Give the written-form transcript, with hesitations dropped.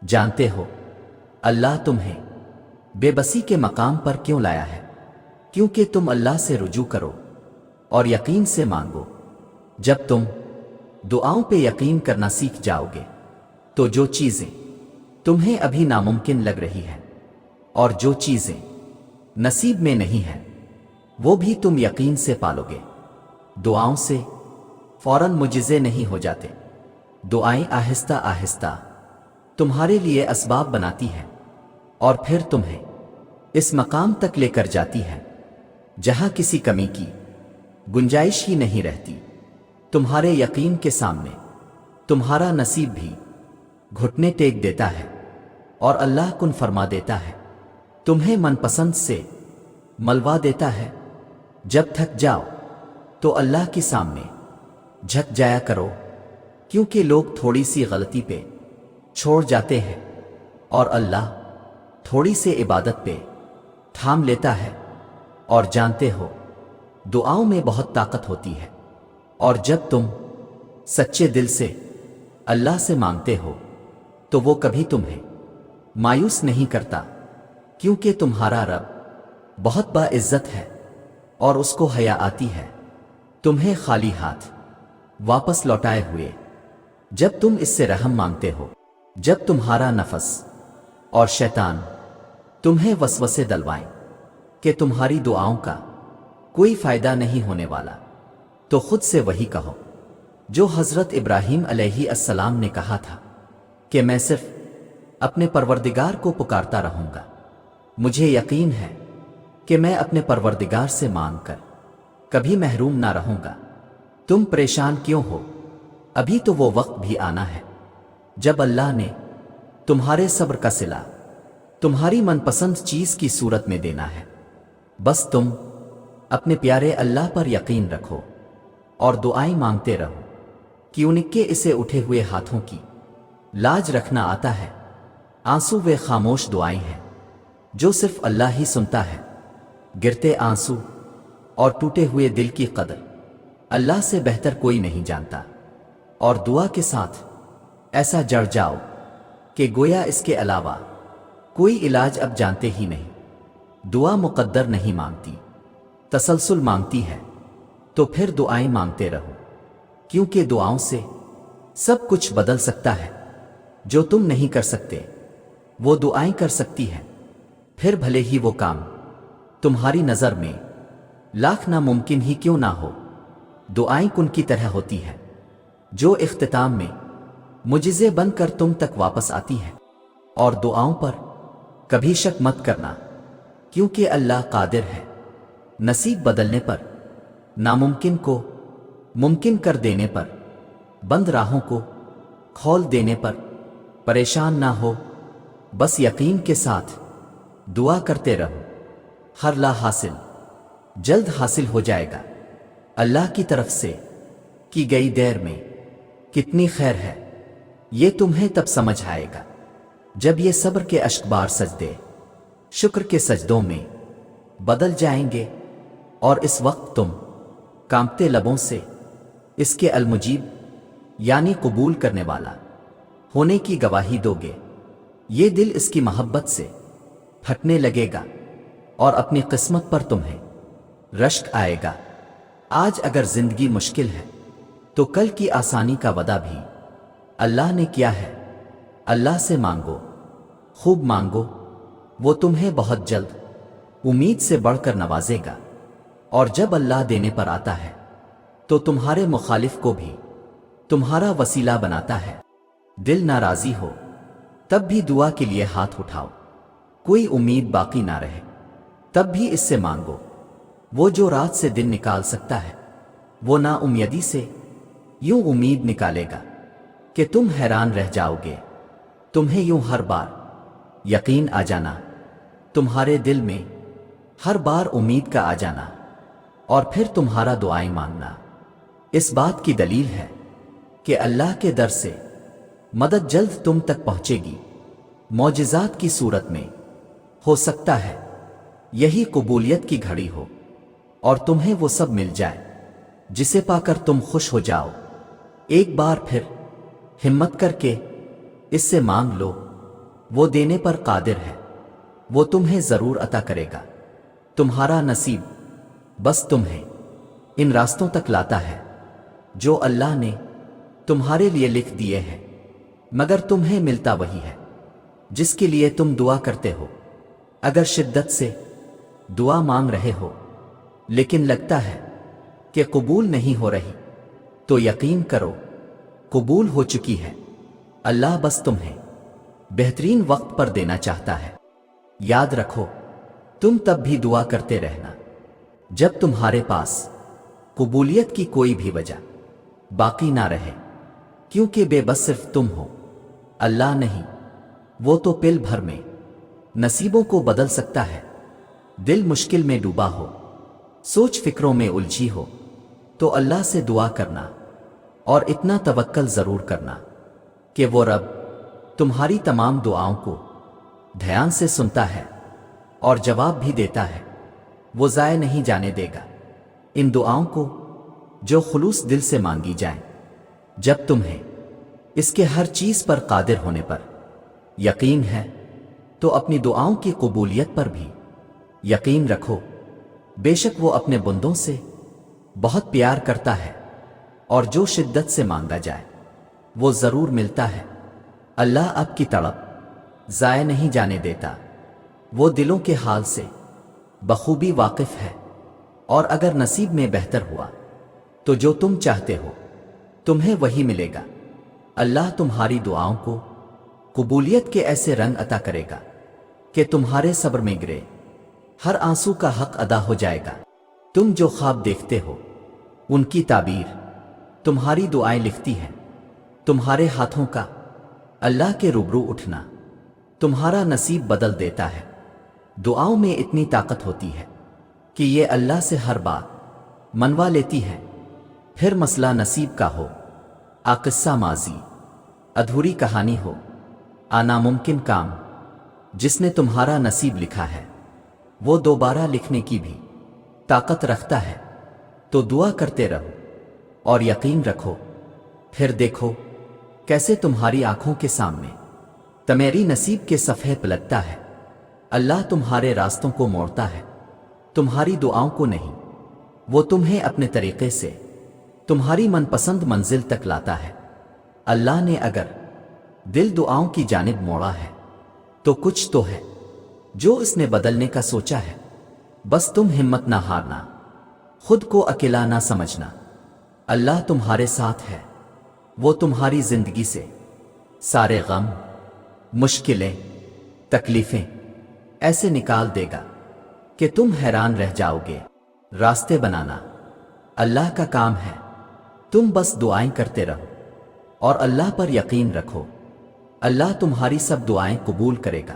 جانتے ہو اللہ تمہیں بے بسی کے مقام پر کیوں لایا ہے؟ کیونکہ تم اللہ سے رجوع کرو اور یقین سے مانگو۔ جب تم دعاؤں پہ یقین کرنا سیکھ جاؤ گے تو جو چیزیں تمہیں ابھی ناممکن لگ رہی ہیں اور جو چیزیں نصیب میں نہیں ہیں وہ بھی تم یقین سے پالو گے۔ دعاؤں سے فوراً معجزے نہیں ہو جاتے، دعائیں آہستہ آہستہ تمہارے لیے اسباب بناتی ہیں اور پھر تمہیں اس مقام تک لے کر جاتی ہے جہاں کسی کمی کی گنجائش ہی نہیں رہتی۔ تمہارے یقین کے سامنے تمہارا نصیب بھی گھٹنے ٹیک دیتا ہے اور اللہ کن فرما دیتا ہے، تمہیں من پسند سے ملوا دیتا ہے۔ جب تھک جاؤ تو اللہ کے سامنے جھک جایا کرو، کیونکہ لوگ تھوڑی سی غلطی پہ چھوڑ جاتے ہیں اور اللہ تھوڑی سی عبادت پہ تھام لیتا ہے۔ اور جانتے ہو دعاؤں میں بہت طاقت ہوتی ہے، اور جب تم سچے دل سے اللہ سے مانگتے ہو تو وہ کبھی تمہیں مایوس نہیں کرتا، کیونکہ تمہارا رب بہت باعزت ہے اور اس کو حیا آتی ہے تمہیں خالی ہاتھ واپس لوٹائے ہوئے۔ جب تم اس سے رحم مانگتے ہو، جب تمہارا نفس اور شیطان تمہیں وسوسے دلوائیں کہ تمہاری دعاؤں کا کوئی فائدہ نہیں ہونے والا، تو خود سے وہی کہو جو حضرت ابراہیم علیہ السلام نے کہا تھا کہ میں صرف اپنے پروردگار کو پکارتا رہوں گا، مجھے یقین ہے کہ میں اپنے پروردگار سے مانگ کر کبھی محروم نہ رہوں گا۔ تم پریشان کیوں ہو؟ ابھی تو وہ وقت بھی آنا ہے جب اللہ نے تمہارے صبر کا صلہ تمہاری من پسند چیز کی صورت میں دینا ہے۔ بس تم اپنے پیارے اللہ پر یقین رکھو اور دعائیں مانگتے رہو، کیونکہ اسے اٹھے ہوئے ہاتھوں کی لاج رکھنا آتا ہے۔ آنسو وہ خاموش دعائیں ہیں جو صرف اللہ ہی سنتا ہے۔ گرتے آنسو اور ٹوٹے ہوئے دل کی قدر اللہ سے بہتر کوئی نہیں جانتا، اور دعا کے ساتھ ایسا جڑ جاؤ کہ گویا اس کے علاوہ کوئی علاج اب جانتے ہی نہیں۔ دعا مقدر نہیں مانگتی، تسلسل مانگتی ہے، تو پھر دعائیں مانگتے رہو، کیونکہ دعاؤں سے سب کچھ بدل سکتا ہے۔ جو تم نہیں کر سکتے وہ دعائیں کر سکتی ہیں، پھر بھلے ہی وہ کام تمہاری نظر میں لاکھ ناممکن ہی کیوں نہ ہو، دعائیں کن کی طرح ہوتی ہیں جو اختتام میں معجزے بن کر تم تک واپس آتی ہیں۔ اور دعاؤں پر کبھی شک مت کرنا، کیونکہ اللہ قادر ہے نصیب بدلنے پر، ناممکن کو ممکن کر دینے پر، بند راہوں کو کھول دینے پر۔ پریشان نہ ہو، بس یقین کے ساتھ دعا کرتے رہو، ہر لا حاصل جلد حاصل ہو جائے گا۔ اللہ کی طرف سے کی گئی دیر میں کتنی خیر ہے یہ تمہیں تب سمجھ آئے گا جب یہ صبر کے اشکبار سجدے شکر کے سجدوں میں بدل جائیں گے، اور اس وقت تم کانپتے لبوں سے اس کے المجیب یعنی قبول کرنے والا ہونے کی گواہی دو گے۔ یہ دل اس کی محبت سے پھٹنے لگے گا اور اپنی قسمت پر تمہیں رشک آئے گا۔ آج اگر زندگی مشکل ہے تو کل کی آسانی کا وعدہ بھی اللہ نے کیا ہے۔ اللہ سے مانگو، خوب مانگو، وہ تمہیں بہت جلد امید سے بڑھ کر نوازے گا، اور جب اللہ دینے پر آتا ہے تو تمہارے مخالف کو بھی تمہارا وسیلہ بناتا ہے۔ دل ناراضی ہو تب بھی دعا کے لیے ہاتھ اٹھاؤ، کوئی امید باقی نہ رہے تب بھی اس سے مانگو۔ وہ جو رات سے دن نکال سکتا ہے وہ نا امیدی سے یوں امید نکالے گا کہ تم حیران رہ جاؤ گے۔ تمہیں یوں ہر بار یقین آ جانا، تمہارے دل میں ہر بار امید کا آ جانا، اور پھر تمہارا دعائیں مانگنا اس بات کی دلیل ہے کہ اللہ کے در سے مدد جلد تم تک پہنچے گی، معجزات کی صورت میں۔ ہو سکتا ہے یہی قبولیت کی گھڑی ہو اور تمہیں وہ سب مل جائے جسے پا کر تم خوش ہو جاؤ۔ ایک بار پھر ہمت کر کے اس سے مانگ لو، وہ دینے پر قادر ہے، وہ تمہیں ضرور عطا کرے گا۔ تمہارا نصیب بس تمہیں ان راستوں تک لاتا ہے جو اللہ نے تمہارے لیے لکھ دیے ہیں، مگر تمہیں ملتا وہی ہے جس کے لیے تم دعا کرتے ہو۔ اگر شدت سے دعا مانگ رہے ہو لیکن لگتا ہے کہ قبول نہیں ہو رہی، تو یقین کرو قبول ہو چکی ہے۔ اللہ بس تمہیں بہترین وقت پر دینا چاہتا ہے۔ یاد رکھو، تم تب بھی دعا کرتے رہنا جب تمہارے پاس قبولیت کی کوئی بھی وجہ باقی نہ رہے، کیونکہ بے بس صرف تم ہو، اللہ نہیں۔ وہ تو پل بھر میں نصیبوں کو بدل سکتا ہے۔ دل مشکل میں ڈوبا ہو، سوچ فکروں میں الجھی ہو، تو اللہ سے دعا کرنا اور اتنا توکل ضرور کرنا کہ وہ رب تمہاری تمام دعاؤں کو دھیان سے سنتا ہے اور جواب بھی دیتا ہے۔ وہ ضائع نہیں جانے دے گا ان دعاؤں کو جو خلوص دل سے مانگی جائیں۔ جب تمہیں اس کے ہر چیز پر قادر ہونے پر یقین ہے تو اپنی دعاؤں کی قبولیت پر بھی یقین رکھو۔ بے شک وہ اپنے بندوں سے بہت پیار کرتا ہے، اور جو شدت سے مانگا جائے وہ ضرور ملتا ہے۔ اللہ اب کی تڑپ ضائع نہیں جانے دیتا، وہ دلوں کے حال سے بخوبی واقف ہے، اور اگر نصیب میں بہتر ہوا تو جو تم چاہتے ہو تمہیں وہی ملے گا۔ اللہ تمہاری دعاؤں کو قبولیت کے ایسے رنگ عطا کرے گا کہ تمہارے صبر میں گرے ہر آنسو کا حق ادا ہو جائے گا۔ تم جو خواب دیکھتے ہو ان کی تعبیر تمہاری دعائیں لکھتی ہیں۔ تمہارے ہاتھوں کا اللہ کے روبرو اٹھنا تمہارا نصیب بدل دیتا ہے۔ دعاؤں میں اتنی طاقت ہوتی ہے کہ یہ اللہ سے ہر بات منوا لیتی ہے، پھر مسئلہ نصیب کا ہو، قصہ ماضی، ادھوری کہانی ہو، ناممکن کام جس نے تمہارا نصیب لکھا ہے وہ دوبارہ لکھنے کی بھی طاقت رکھتا ہے۔ تو دعا کرتے رہو اور یقین رکھو، پھر دیکھو کیسے تمہاری آنکھوں کے سامنے تمہاری نصیب کے صفحے پلٹتا ہے۔ اللہ تمہارے راستوں کو موڑتا ہے، تمہاری دعاؤں کو نہیں۔ وہ تمہیں اپنے طریقے سے تمہاری من پسند منزل تک لاتا ہے۔ اللہ نے اگر دل دعاؤں کی جانب موڑا ہے تو کچھ تو ہے جو اس نے بدلنے کا سوچا ہے۔ بس تم ہمت نہ ہارنا، خود کو اکیلا نہ سمجھنا۔ اللہ تمہارے ساتھ ہے، وہ تمہاری زندگی سے سارے غم، مشکلیں، تکلیفیں ایسے نکال دے گا کہ تم حیران رہ جاؤ گے۔ راستے بنانا اللہ کا کام ہے، تم بس دعائیں کرتے رہو اور اللہ پر یقین رکھو۔ اللہ تمہاری سب دعائیں قبول کرے گا۔